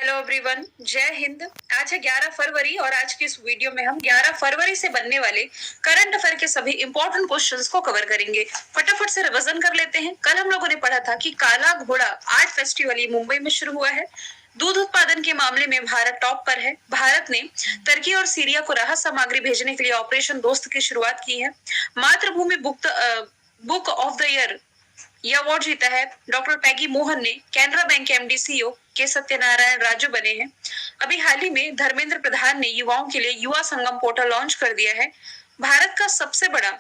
Hello everyone, जय हिंद। आज है 11 फरवरी और आज की इस वीडियो में हम 11 फरवरी से बनने वाले करंट अफेयर के सभी इंपॉर्टेंट क्वेश्चंस को कवर करेंगे। फटाफट से रिवीजन कर लेते हैं। कल हम लोगों ने पढ़ा था कि काला घोड़ा आर्ट फेस्टिवल ये मुंबई में शुरू हुआ है। दूध उत्पादन के मामले में भारत टॉप पर है। भारत ने तुर्की और सीरिया को राहत सामग्री भेजने के लिए ऑपरेशन दोस्त की शुरुआत की है। मातृभूमि बुक ऑफ द ईयर ये अवार्ड जीता है। डॉक्टर पैगी मोहन ने कैनरा बैंक के एमडी सीईओ के सत्यनारायण राजू बने हैं। अभी हाल ही में धर्मेंद्र प्रधान ने युवाओं के लिए युवा संगम पोर्टल लॉन्च कर दिया है। भारत का सबसे बड़ा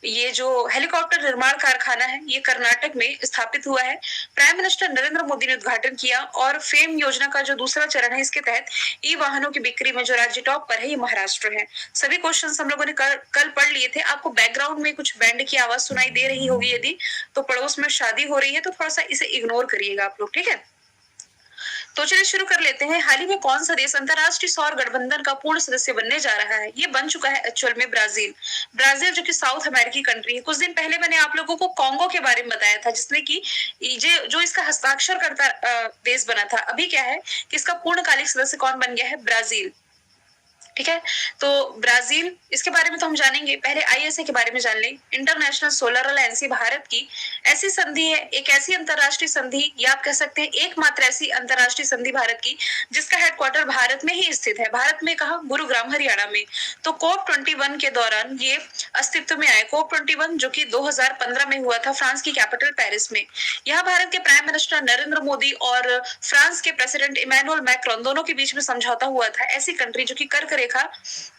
ये जो हेलीकॉप्टर निर्माण कारखाना है ये कर्नाटक में स्थापित हुआ है। प्राइम मिनिस्टर नरेंद्र मोदी ने उद्घाटन किया और फेम योजना का जो दूसरा चरण है इसके तहत ई वाहनों की बिक्री में जो राज्य टॉप पर है ये महाराष्ट्र है। सभी क्वेश्चंस हम लोगों ने कल पढ़ लिए थे। आपको बैकग्राउंड में कुछ बैंड की आवाज सुनाई दे रही होगी, यदि तो पड़ोस में शादी हो रही है तो थोड़ा सा इसे इग्नोर करिएगा आप लोग, ठीक है। तो चलिए शुरू कर लेते हैं। हाल ही में कौन सा देश अंतरराष्ट्रीय सौर गठबंधन का पूर्ण सदस्य बनने जा रहा है? ये बन चुका है एक्चुअल में ब्राजील। ब्राजील जो कि साउथ अमेरिकी कंट्री है। कुछ दिन पहले मैंने आप लोगों को कॉन्गो के बारे में बताया था जिसने की जो इसका हस्ताक्षर करता देश बना था। अभी क्या है कि इसका पूर्णकालिक सदस्य कौन बन गया है? ब्राजील, ठीक है। तो ब्राजील, इसके बारे में तो हम जानेंगे। पहले आईएसए के बारे में जान लें। इंटरनेशनल सोलर अलायंस भारत की ऐसी संधि है, एक ऐसी अंतरराष्ट्रीय संधि या आप कह सकते हैं एकमात्र ऐसी अंतरराष्ट्रीय संधि भारत की जिसका हेडक्वार्टर भारत में ही स्थित है। भारत में कहा? गुरुग्राम हरियाणा में। तो कोप 21 के दौरान ये अस्तित्व में आए। कोप 21 जो कि 2015 में हुआ था फ्रांस की कैपिटल पेरिस में। यहाँ भारत के प्राइम मिनिस्टर नरेंद्र मोदी और फ्रांस के प्रेसिडेंट इमैनुअल मैक्रोन दोनों के बीच में समझौता हुआ था। ऐसी कंट्री जो कि कर्क रेखा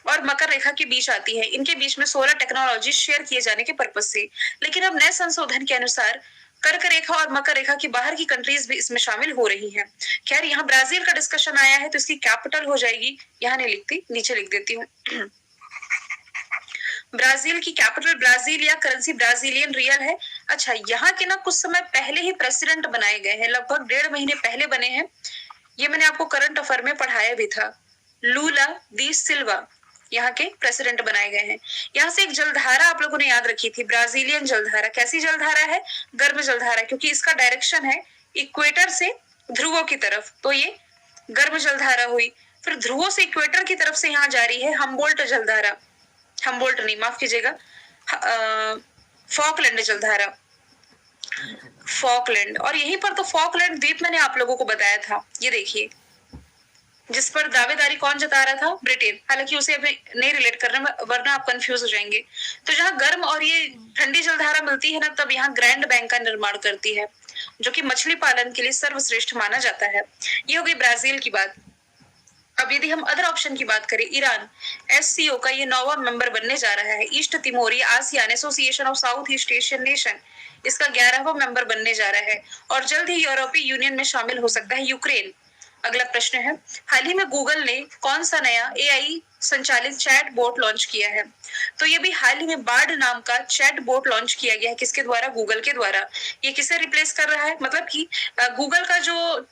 और मकर रेखा के बीच आती है, इनके बीच में सोलर टेक्नोलॉजी शेयर किए जाने के पर्पज से। लेकिन अब नए संशोधन के अनुसार कर्क रेखा और मकर रेखा की बाहर की कंट्रीज भी इसमें शामिल हो रही हैं। खैर, यहाँ ब्राजील का डिस्कशन आया है तो इसकी कैपिटल हो जाएगी, यहाँ नहीं लिखती, नीचे लिख देती हूँ। ब्राजील की कैपिटल ब्राजील या करेंसी ब्राजीलियन रियल है। अच्छा, यहाँ के ना कुछ समय पहले ही प्रेसिडेंट बनाए गए हैं, लगभग 1.5 महीने पहले बने हैं। ये मैंने आपको करंट अफेयर में पढ़ाया भी था। लूला दी सिल्वा यहाँ के प्रेसिडेंट बनाए गए हैं। यहाँ से एक जलधारा आप लोगों ने याद रखी थी, ब्राजीलियन जलधारा। कैसी जलधारा है? गर्म जलधारा, क्योंकि इसका डायरेक्शन है इक्वेटर से ध्रुवों की तरफ, तो ये गर्म जलधारा हुई। फिर ध्रुवों से इक्वेटर की तरफ से यहाँ जा रही है हम्बोल्ट जलधारा, हम्बोल्ट नहीं, माफ कीजिएगा, फॉकलैंड जलधारा, फॉकलैंड। और यहीं पर तो फॉकलैंड द्वीप मैंने आप लोगों को बताया था, ये देखिए, जिस पर दावेदारी कौन जता रहा था? ब्रिटेन। हालांकि उसे अभी नहीं रिलेट करना वरना आप कंफ्यूज हो जाएंगे। तो जहां गर्म और ये ठंडी जलधारा मिलती है ना, तब यहाँ ग्रैंड बैंक का निर्माण करती है जो कि मछली पालन के लिए सर्वश्रेष्ठ माना जाता है। ये हो गई ब्राजील की बात। अब यदि हम अदर ऑप्शन की बात करें, ईरान एससीओ का ये 9वां मेंबर बनने जा रहा है। East Timor, ASEAN association of south east Asian nation, इसका 11वां मेंबर बनने जा रहा है और जल्द ही यूरोपीय यूनियन में शामिल हो सकता है यूक्रेन। अगला प्रश्न है, हाल ही में गूगल ने कौन सा नया एआई संचालित चैट बोट लॉन्च किया है? तो ये भी हाल ही में बार्ड नाम का चैट बोट लॉन्च किया गया है। किसके द्वारा? गूगल के द्वारा। ये किसे रिप्लेस कर रहा है? मतलब कि गूगल का जो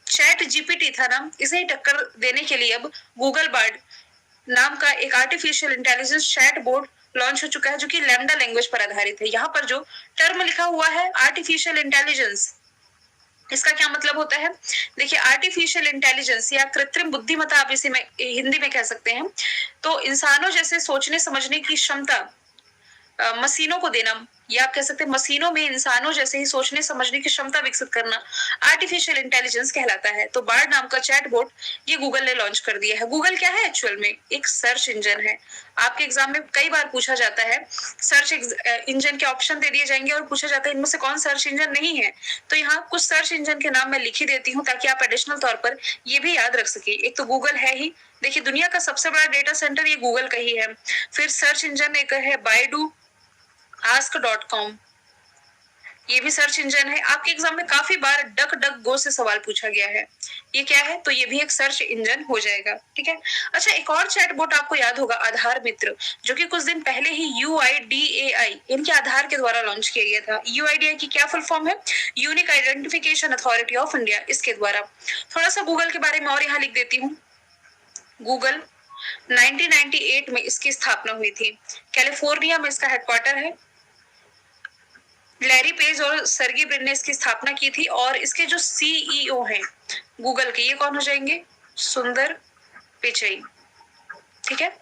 चैट जीपीटी था ना, इसे ही टक्कर देने के लिए अब गूगल बार्ड नाम का एक artificial intelligence chat bot launch हो चुका है जो कि लैम्डा लैंग्वेज पर आधारित है। यहाँ पर जो टर्म लिखा हुआ है आर्टिफिशियल इंटेलिजेंस, इसका क्या मतलब होता है? देखिए, आर्टिफिशियल इंटेलिजेंस या कृत्रिम बुद्धिमत्ता आप इसे में हिंदी में कह सकते हैं। तो इंसानों जैसे सोचने समझने की क्षमता मशीनों को देना, या आप कह सकते हैं मशीनों में इंसानों जैसे ही सोचने समझने की क्षमता विकसित करना आर्टिफिशियल इंटेलिजेंस कहलाता है। तो बार्ड नाम का चैटबॉट ये गूगल ने लॉन्च कर दिया है। गूगल क्या है एक्चुअल में? एक सर्च इंजन है। आपके एग्जाम में कई बार पूछा जाता है, सर्च इंजन के ऑप्शन दे दिए जाएंगे और पूछा जाता है इनमें से कौन सर्च इंजन नहीं है। तो यहाँ कुछ सर्च इंजन के नाम मैं लिख ही देती हूँ ताकि आप एडिशनल तौर पर ये भी याद रख सके। एक तो गूगल है ही, देखिए दुनिया का सबसे बड़ा डेटा सेंटर ये गूगल का ही है। फिर सर्च इंजन एक है बायडू, ask.com, ये भी सर्च इंजन है। आपके एग्जाम में काफी बार डक डक गो से सवाल पूछा गया है, ये क्या है? तो ये भी एक सर्च इंजन हो जाएगा, ठीक है। अच्छा, एक और चैटबॉट आपको याद होगा, आधार मित्र, जो कि कुछ दिन पहले ही UIDAI इनके आधार के द्वारा लॉन्च किया गया था। UIDAI की क्या फुल फॉर्म है? Unique identification authority of India, इसके द्वारा। थोड़ा सा गूगल के बारे में और यहाँ लिख देती हूँ। गूगल 1998 में इसकी स्थापना हुई थी। कैलिफोर्निया में इसका हेडक्वार्टर है। लैरी पेज और सर्गी ब्रिन ने इसकी स्थापना की थी, और इसके जो सीईओ हैं गूगल के, ये कौन हो जाएंगे? सुंदर पिचई। ठीक है,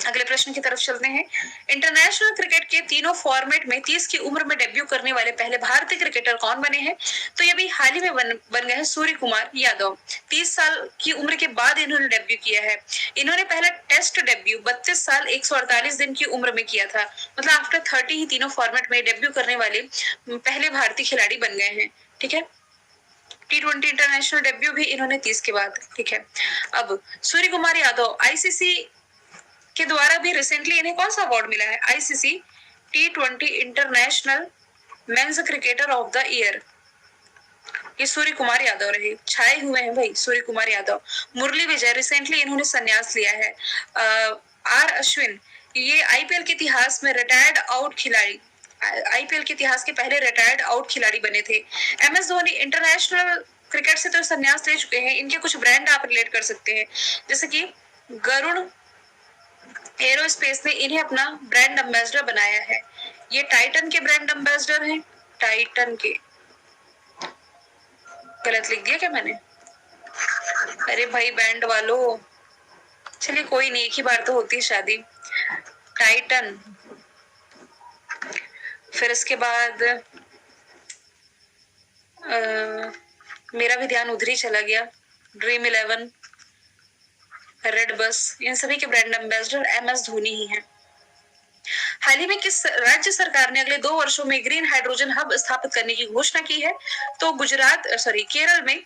अगले प्रश्न की तरफ चलते हैं। इंटरनेशनल क्रिकेट के तीनों फॉर्मेट में 30 की उम्र में डेब्यू करने वाले पहले भारतीय क्रिकेटर कौन बने हैं? तो ये भी हाल ही में बन गए हैं सूर्य कुमार यादव। 30 साल की उम्र के बाद इन्होंने डेब्यू किया है। इन्होंने पहला टेस्ट डेब्यू 32 साल 148 दिन की उम्र में किया था। मतलब आफ्टर 30 ही तीनों फॉर्मेट में डेब्यू करने वाले पहले भारतीय खिलाड़ी बन गए हैं। ठीक है, T20 इंटरनेशनल डेब्यू भी इन्होंने 30 के बाद। ठीक है, अब सूर्य कुमार यादव आईसीसी के द्वारा भी रिसेंटली इन्हें कौन सा अवार्ड मिला है? ICC T20 international men's cricketer of the year, ये सूर्य कुमार यादव रहे। छाए हुए हैं भाई सूर्य कुमार यादव। मुरली विजय रिसेंटली इन्होंने संन्यास लिया है। आर अश्विन, ये आईपीएल के इतिहास में रिटायर्ड आउट खिलाड़ी, आईपीएल के इतिहास के पहले रिटायर्ड आउट खिलाड़ी बने थे। एमएस धोनी इंटरनेशनल क्रिकेट से तो संन्यास ले चुके हैं। इनके कुछ ब्रांड आप रिलेट कर सकते हैं, जैसे कि गरुड़ एरोस्पेस ने इन्हें अपना ब्रांड एम्बेसडर बनाया है। ये टाइटन के ब्रांड एम्बेसडर हैं। टाइटन के, गलत लिख दिया क्या मैंने? अरे भाई बैंड वालों, चलिए कोई नहीं, एक ही बार तो होती है शादी। टाइटन, फिर इसके बाद मेरा भी ध्यान उधर ही चला गया। ड्रीम 11, रेड बस, इन सभी के ब्रांड एम्बेसडर एमएस धोनी ही हैं। हाल ही में किस राज्य सरकार ने अगले 2 वर्षों में ग्रीन हाइड्रोजन हब स्थापित करने की घोषणा की है? तो केरल में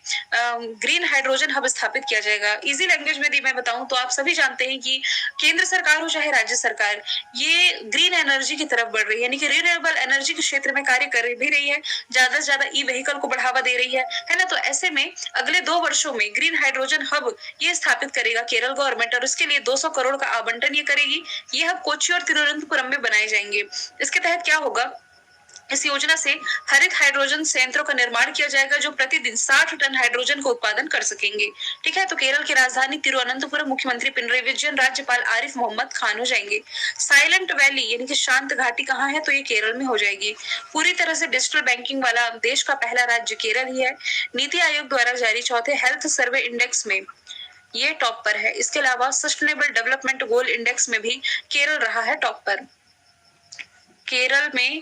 ग्रीन हाइड्रोजन हब स्थापित किया जाएगा। इजी लैंग्वेज में मैं बताऊं तो आप सभी जानते हैं कि केंद्र सरकार हो चाहे राज्य सरकार, ये ग्रीन एनर्जी की तरफ बढ़ रही है, यानी कि रिन्यूएबल एनर्जी के क्षेत्र में कार्य कर भी रही है, ज्यादा से ज्यादा ई व्हीकल को बढ़ावा दे रही है ना। तो ऐसे में अगले 2 वर्षों में ग्रीन हाइड्रोजन हब ये स्थापित करेगा केरल गवर्नमेंट, और इसके लिए 200 करोड़ का आवंटन ये करेगी। ये हब कोच्चि और तिरुवनंतपुरम में बनाए जाएंगे। इसके तहत क्या होगा? इस योजना से हरित हाइड्रोजन संयंत्रों का निर्माण किया जाएगा जो प्रतिदिन 60 टन हाइड्रोजन का उत्पादन कर सकेंगे। ठीक है, तो केरल की राजधानी तिरुवनंतपुरम मुख्यमंत्री पिनरई विजयन, राज्यपाल आरिफ मोहम्मद खान हो जाएंगे। साइलेंट वैली यानी कि शांत घाटी कहाँ है? तो ये केरल में हो जाएगी। पूरी तरह से डिजिटल बैंकिंग वाला देश का पहला राज्य केरल ही है। नीति आयोग द्वारा जारी चौथे हेल्थ सर्वे इंडेक्स में ये टॉप पर है। इसके अलावा सस्टेनेबल डेवलपमेंट गोल इंडेक्स में भी केरल रहा है टॉप पर। केरल में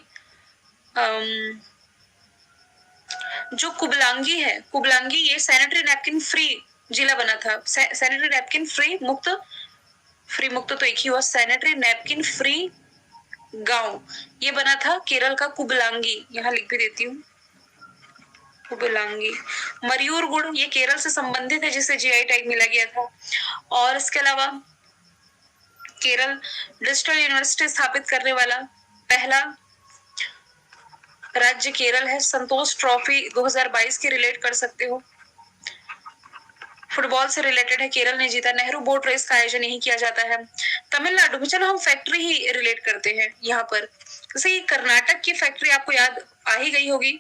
जो कुबलांगी है, कुबलांगी ये सैनिटरी नैपकिन फ्री जिला बना था। सैनिटरी नैपकिन फ्री मुक्त तो एक ही हुआ, सैनिटरी नैपकिन फ्री गांव ये बना था केरल का कुबलांगी। यहाँ लिख भी देती हूँ, कुबलांगी। मयूर गुड़ ये केरल से संबंधित है जिसे जीआई टैग मिला गया था। और इसके अलावा केरल डिजिटल यूनिवर्सिटी स्थापित करने वाला पहला राज्य केरल है। संतोष ट्रॉफी 2022 की रिलेट कर सकते हो, फुटबॉल से रिलेटेड है, केरल ने जीता। नेहरू बोट रेस का आयोजन यही किया जाता है। तमिलनाडु में, चलो हम फैक्ट्री ही रिलेट करते हैं यहाँ पर, जैसे कर्नाटक की फैक्ट्री आपको याद आ ही गई होगी।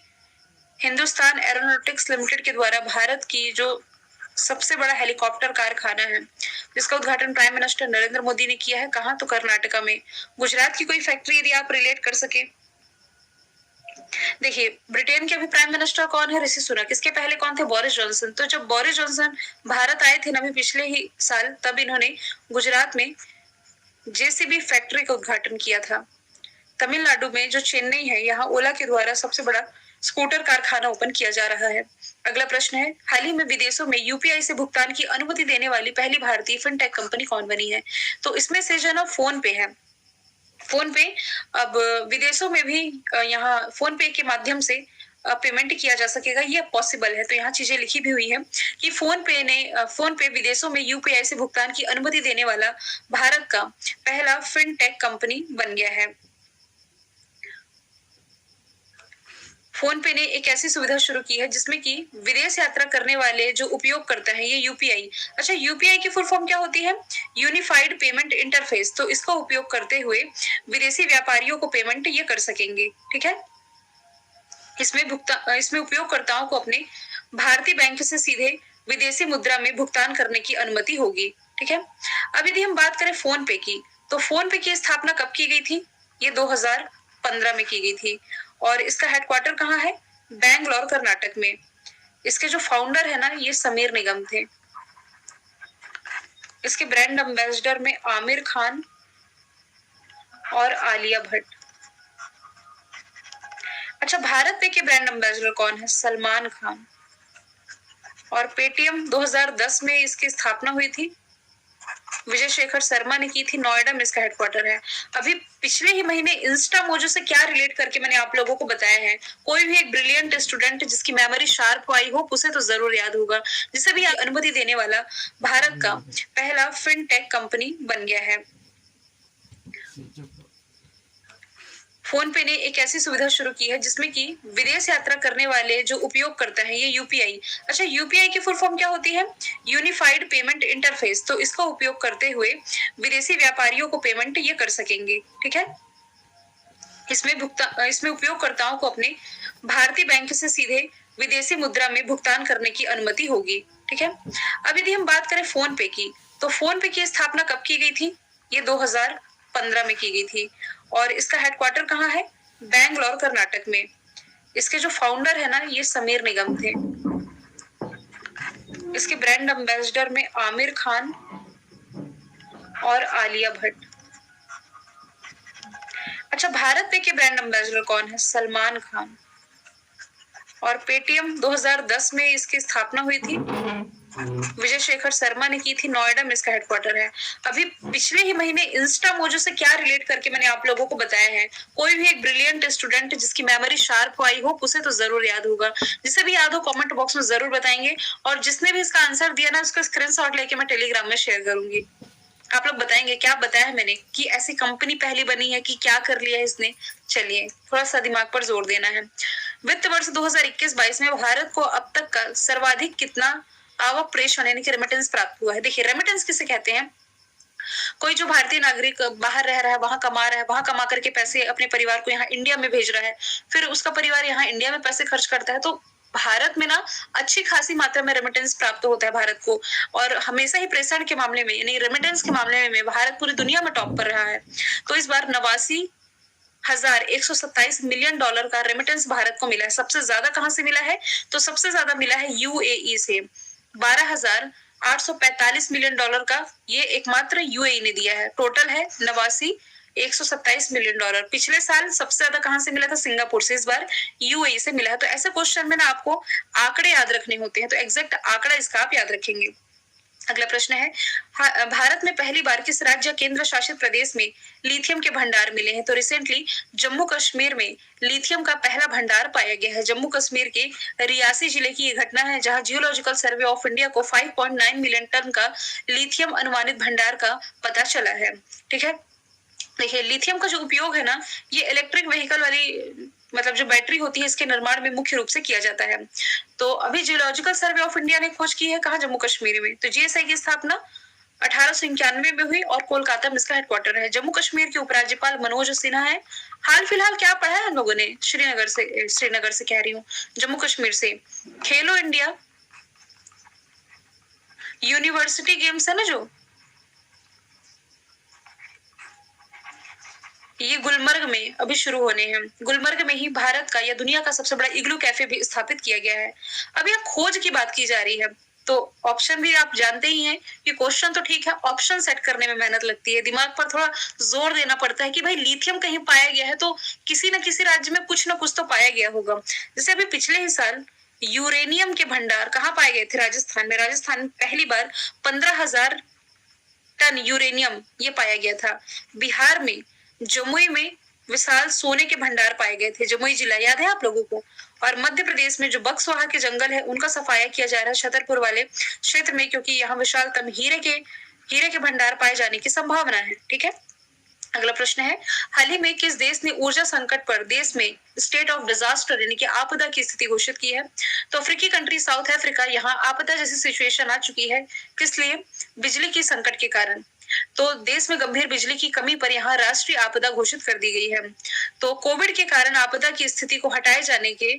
हिंदुस्तान एरोनॉटिक्स लिमिटेड के द्वारा भारत की जो सबसे बड़ा हेलीकॉप्टर कारखाना है, जिसका उद्घाटन प्राइम मिनिस्टर नरेंद्र मोदी ने किया है, कहाँ? तो कर्नाटका में। गुजरात की कोई फैक्ट्री यदि आप रिलेट कर सके, देखिए ब्रिटेन के अभी प्राइम मिनिस्टर कौन है? ऋषि सुनक। इसके पहले कौन थे? Boris Johnson. तो जब बोरिस जॉनसन भारत आए थे ना अभी पिछले ही साल, तब इन्होंने गुजरात में जेसीबी फैक्ट्री का उद्घाटन किया था। तमिलनाडु में जो चेन्नई है, यहाँ ओला के द्वारा सबसे बड़ा स्कूटर कारखाना ओपन किया जा रहा है। अगला प्रश्न है, हाल ही में विदेशों में यूपीआई से भुगतान की अनुमति देने वाली पहली भारतीय फिनटेक कंपनी कौन बनी है? तो इसमें से जो है ना फोन पे है। फोन पे अब विदेशों में भी यहाँ फोन पे के माध्यम से पेमेंट किया जा सकेगा, ये पॉसिबल है। तो यहाँ चीजें लिखी भी हुई है कि फोन पे विदेशों में यूपीआई से भुगतान की अनुमति देने वाला भारत का पहला फिनटेक कंपनी बन गया है। फोन पे ने एक ऐसी सुविधा शुरू की है जिसमें कि विदेश यात्रा करने वाले जो उपयोग करते हैं ये यूपीआई, अच्छा यूपीआई की फुल फॉर्म क्या होती है? Unified payment interface. तो इसका उपयोग करते हुए विदेशी व्यापारियों को पेमेंट ये कर सकेंगे। ठीक है, इसमें उपयोगकर्ताओं को अपने भारतीय बैंक से सीधे विदेशी मुद्रा में भुगतान करने की अनुमति होगी। ठीक है, अब यदि हम बात करें फोन पे की, तो फोन पे की स्थापना कब की गई थी? ये 2015 में की गई थी। और इसका हेडक्वार्टर कहाँ है? बैंगलोर कर्नाटक में। इसके जो फाउंडर है ना, ये समीर निगम थे। इसके ब्रांड एम्बेसडर में आमिर खान और आलिया भट्ट। अच्छा, भारत पे के ब्रांड एम्बेसडर कौन है? सलमान खान। और पेटीएम 2010 में इसकी स्थापना हुई थी, विजय शेखर शर्मा ने की थी, नोएडा में इसका हेडक्वार्टर है। अभी पिछले ही महीने इंस्टा मोजो से क्या रिलेट करके मैंने आप लोगों को बताया है। कोई भी एक ब्रिलियंट स्टूडेंट जिसकी मेमोरी शार्प आई हो उसे तो जरूर याद होगा, जिसे भी अनुमति देने वाला भारत का पहला फिनटेक कंपनी बन गया है। फोन पे ने एक ऐसी सुविधा शुरू की है जिसमें कि विदेश यात्रा करने वाले जो उपयोग करता है ये यूपीआई। अच्छा, यूपीआई की फुल फॉर्म क्या होती है? Unified payment interface. तो इसका उपयोग करते हुए विदेशी व्यापारियों को पेमेंट ये कर सकेंगे, ठीक है। इसमें उपयोगकर्ताओं को अपने भारतीय बैंक से सीधे विदेशी मुद्रा में भुगतान करने की अनुमति होगी, ठीक है। अब यदि हम बात करें फोन पे की, तो फोन पे की स्थापना कब की गई थी? ये 2015 में की गई थी। और इसका हेडक्वार्टर कहाँ है? बैंगलोर कर्नाटक में। इसके जो फाउंडर है ना, ये समीर निगम थे। इसके ब्रांड एम्बेसडर में आमिर खान और आलिया भट्ट। अच्छा, भारत पे के ब्रांड एम्बेसडर कौन है? सलमान खान। और पेटीएम 2010 में इसकी स्थापना हुई थी, विजय शेखर शर्मा ने की थी, नोएडा में इसका हेडक्वार्टर है। अभी पिछले ही महीने इंस्टा मोजो से क्या रिलेट करके मैंने आप लोगों को बताया है। कोई भी एक ब्रिलियंट स्टूडेंट जिसकी मेमोरी शार्प आई हो उसे तो जरूर याद होगा, जिसे भी याद हो कमेंट बॉक्स में जरूर बताएंगे। और जिसने भी इसका आंसर दिया ना, उसका स्क्रीनशॉट लेके मैं टेलीग्राम में शेयर करूंगी। आप लोग बताएंगे क्या बताया है मैंने, कि ऐसी कंपनी पहली बनी है, कि क्या कर लिया है इसने। चलिए, थोड़ा सा दिमाग पर जोर देना है। वित्त वर्ष 2021-22 में भारत को अब तक का सर्वाधिक कितना आवक प्रेषण यानी कि रेमिटेंस प्राप्त हुआ है? देखिए, रेमिटेंस किसे कहते हैं? कोई जो भारतीय नागरिक बाहर रह रहा है, वहां कमा रहा है, वहां कमा करके पैसे अपने परिवार को यहाँ इंडिया में भेज रहा है, फिर उसका परिवार यहाँ इंडिया में पैसे खर्च करता है, तो भारत में ना अच्छी खासी मात्रा में रेमिटेंस प्राप्त होता है भारत को। और हमेशा ही प्रेषण के मामले में यानी रेमिटेंस के मामले में भारत पूरी दुनिया में टॉप पर रहा है। तो इस बार 89,127 मिलियन डॉलर का रेमिटेंस भारत को मिला है। सबसे ज्यादा कहां से मिला है? तो सबसे ज्यादा मिला है यूएई से। 12,845 मिलियन डॉलर का ये एकमात्र यूएई ने दिया है। टोटल है 89,127 मिलियन डॉलर। पिछले साल सबसे ज्यादा कहां से मिला था? सिंगापुर से। इस बार यूएई से मिला है। तो ऐसे क्वेश्चन में ना आपको आंकड़े याद रखने होते हैं, तो एग्जैक्ट आंकड़ा इसका आप याद रखेंगे। अगला प्रश्न है, भारत में पहली बार किस राज्य केंद्र शासित प्रदेश में लिथियम के भंडार मिले हैं? तो रिसेंटली जम्मू कश्मीर में लिथियम का पहला भंडार पाया गया है। जम्मू कश्मीर के रियासी जिले की ये घटना है, जहां जियोलॉजिकल सर्वे ऑफ इंडिया को 5.9 मिलियन टन का लिथियम अनुमानित भंडार का पता चला है, ठीक है। देखिए, लिथियम का जो उपयोग है ना, ये इलेक्ट्रिक व्हीकल वाली मतलब जो बैटरी होती है इसके निर्माण में मुख्य रूप से किया जाता है। तो अभी जियोलॉजिकल सर्वे ऑफ इंडिया ने खोज की है कहाँ? जम्मू कश्मीर में। तो जीएसआई की स्थापना 1891 में हुई और कोलकाता में इसका हेडक्वार्टर है। जम्मू कश्मीर के उपराज्यपाल मनोज सिन्हा है। हाल फिलहाल क्या पढ़ा है हम लोगों ने? श्रीनगर से कह रही हूँ, जम्मू कश्मीर से। खेलो इंडिया यूनिवर्सिटी गेम्स है ना, जो ये गुलमर्ग में अभी शुरू होने हैं। गुलमर्ग में ही भारत का या दुनिया का सबसे बड़ा इग्लू कैफे भी स्थापित किया गया है। अब यहाँ खोज की बात की जा रही है, तो ऑप्शन भी आप जानते ही हैं कि क्वेश्चन तो ठीक है, ऑप्शन सेट करने में मेहनत लगती है, दिमाग पर थोड़ा जोर देना पड़ता है कि भाई लिथियम कहीं पाया गया है तो किसी न किसी राज्य में कुछ न कुछ तो पाया गया होगा। जैसे अभी पिछले ही साल यूरेनियम के भंडार कहाँ पाए गए थे? राजस्थान में। राजस्थान में पहली बार 15,000 टन यूरेनियम ये पाया गया था। बिहार में जमुई में विशाल सोने के भंडार पाए गए थे। जमुई जिला याद है आप लोगों को। और मध्य प्रदेश में जो बक्सवाहा के जंगल है उनका सफाया किया जा रहा है छतरपुर वाले क्षेत्र में, क्योंकि यहाँ विशालतम हीरे के भंडार पाए जाने की संभावना है, ठीक है। अगला प्रश्न है, हाल ही में किस देश ने ऊर्जा संकट पर देश में स्टेट ऑफ डिजास्टर यानी कि आपदा की स्थिति घोषित की है? तो अफ्रीकी कंट्री साउथ अफ्रीका, यहाँ आपदा जैसी सिचुएशन आ चुकी है। किस लिए? बिजली की संकट के कारण। तो देश में गंभीर बिजली की कमी पर यहाँ राष्ट्रीय आपदा घोषित कर दी गई है। तो कोविड के कारण आपदा की स्थिति को हटाए जाने के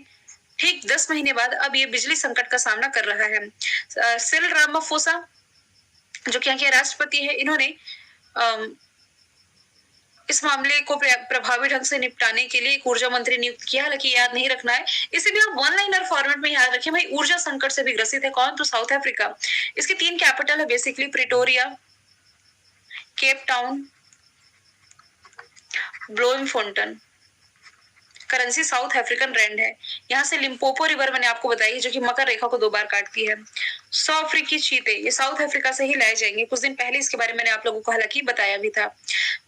ठीक 10 महीने बाद अब ये बिजली संकट का सामना कर रहा है। सिरिल रामाफोसा जो कि यहाँ के राष्ट्रपति है, इन्होंने इस मामले को प्रभावी ढंग से निपटाने के लिए एक ऊर्जा मंत्री नियुक्त किया। हालांकि याद नहीं रखना है, इसे भी आप वन लाइनर फॉर्मेट में याद रखें। भाई ऊर्जा संकट से भी ग्रसित है कौन? तो साउथ अफ्रीका। इसके 3 कैपिटल है basically, Pretoria, Cape Town, Bloemfontein. Currency South African rand है। यहाँ से लिम्पोपो रिवर मैंने आपको बताई है, जो कि मकर रेखा को 2 बार काटती है। 100 अफ्रीकी चीते ये साउथ अफ्रीका से ही लाए जाएंगे। कुछ दिन पहले इसके बारे में मैंने आप लोगों को हालांकि बताया भी था।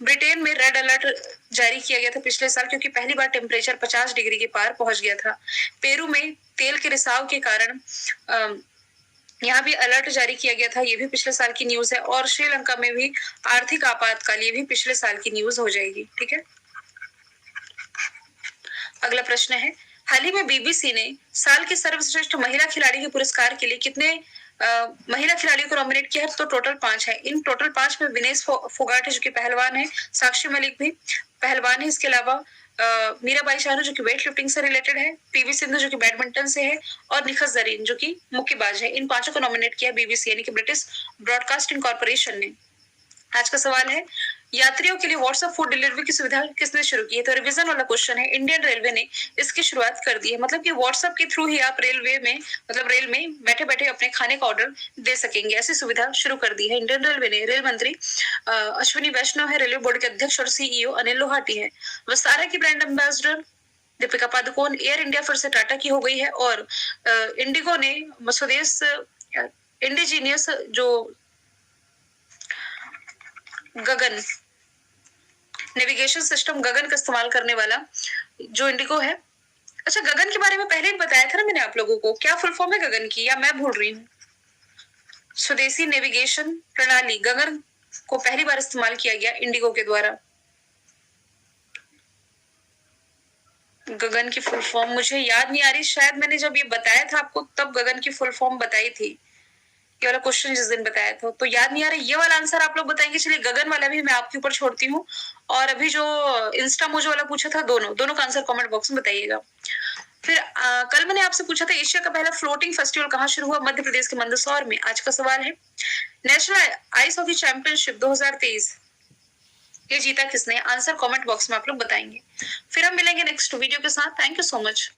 ब्रिटेन में रेड अलर्ट जारी किया गया था पिछले साल, क्योंकि पहली बार टेम्परेचर 50 डिग्री के पार पहुंच गया था। पेरू में तेल के रिसाव के कारण यहाँ भी अलर्ट जारी किया गया था, ये भी पिछले साल की न्यूज है। और श्रीलंका में भी आर्थिक आपातकाल, ये भी पिछले साल की न्यूज हो जाएगी। ठीक है, अगला प्रश्न है, हाल ही में बीबीसी ने साल की सर्वश्रेष्ठ महिला खिलाड़ी के पुरस्कार के लिए कितने महिला खिलाड़ियों को नॉमिनेट किया है? तो टोटल 5 है। इन टोटल 5 में विनेश फोगाट है, जो कि पहलवान है, साक्षी मलिक भी पहलवान है, इसके अलावा मीराबाई चानू जो कि वेट लिफ्टिंग से रिलेटेड है, पीवी सिंधु जो कि बैडमिंटन से है, और निखत जरीन जो कि मुक्केबाज है। इन 5 को नॉमिनेट किया बीबीसी यानी कि ब्रिटिश ब्रॉडकास्टिंग कॉर्पोरेशन ने। आज का सवाल है, यात्रियों के लिए व्हाट्सएप फूड डिलीवरी की सुविधा किसने शुरू की है? तो रिवीजन वाला क्वेश्चन है। इंडियन रेलवे ने इसकी शुरुआत कर दी है। मतलब कि व्हाट्सएप के थ्रू ही आप रेलवे में, मतलब रेल में बैठे बैठे अपने खाने का ऑर्डर दे सकेंगे, ऐसी सुविधा शुरू कर दी है इंडियन रेलवे ने। रेल मंत्री अश्विनी वैष्णव है, रेलवे बोर्ड के अध्यक्ष और सीईओ अनिल लोहाटी है। वसारा की brand ambassador Deepika Padukone. Air India फिर से टाटा की हो गई है, और इंडिगो ने स्वदेश इंडिजीनियस जो गगन नेविगेशन सिस्टम गगन का इस्तेमाल करने वाला जो इंडिगो है। अच्छा, गगन के बारे में पहले ही बताया था ना मैंने आप लोगों को, क्या फुल फॉर्म है गगन की, या मैं भूल रही हूँ? स्वदेशी नेविगेशन प्रणाली गगन को पहली बार इस्तेमाल किया गया इंडिगो के द्वारा। गगन की फुल फॉर्म मुझे याद नहीं आ रही, शायद मैंने जब ये बताया था आपको तब गगन की फुल फॉर्म बताई थी, ये वाला क्वेश्चन जिस दिन बताया था, तो याद नहीं आ रहा। ये वाला आंसर आप लोग बताएंगे। चलिए, गगन वाला भी मैं आपके ऊपर छोड़ती हूँ, और अभी जो इंस्टा मोजो वाला पूछा था, दोनों का आंसर कमेंट बॉक्स में बताइएगा। फिर कल मैंने आपसे पूछा था एशिया का पहला फ्लोटिंग फेस्टिवल कहाँ शुरू हुआ? मध्य प्रदेश के मंदसौर में। आज का सवाल है, नेशनल आइस हॉकी चैंपियनशिप 2023 ये जीता किसने? आंसर कमेंट बॉक्स में आप लोग बताएंगे। फिर हम मिलेंगे नेक्स्ट वीडियो के साथ। Thank you so much.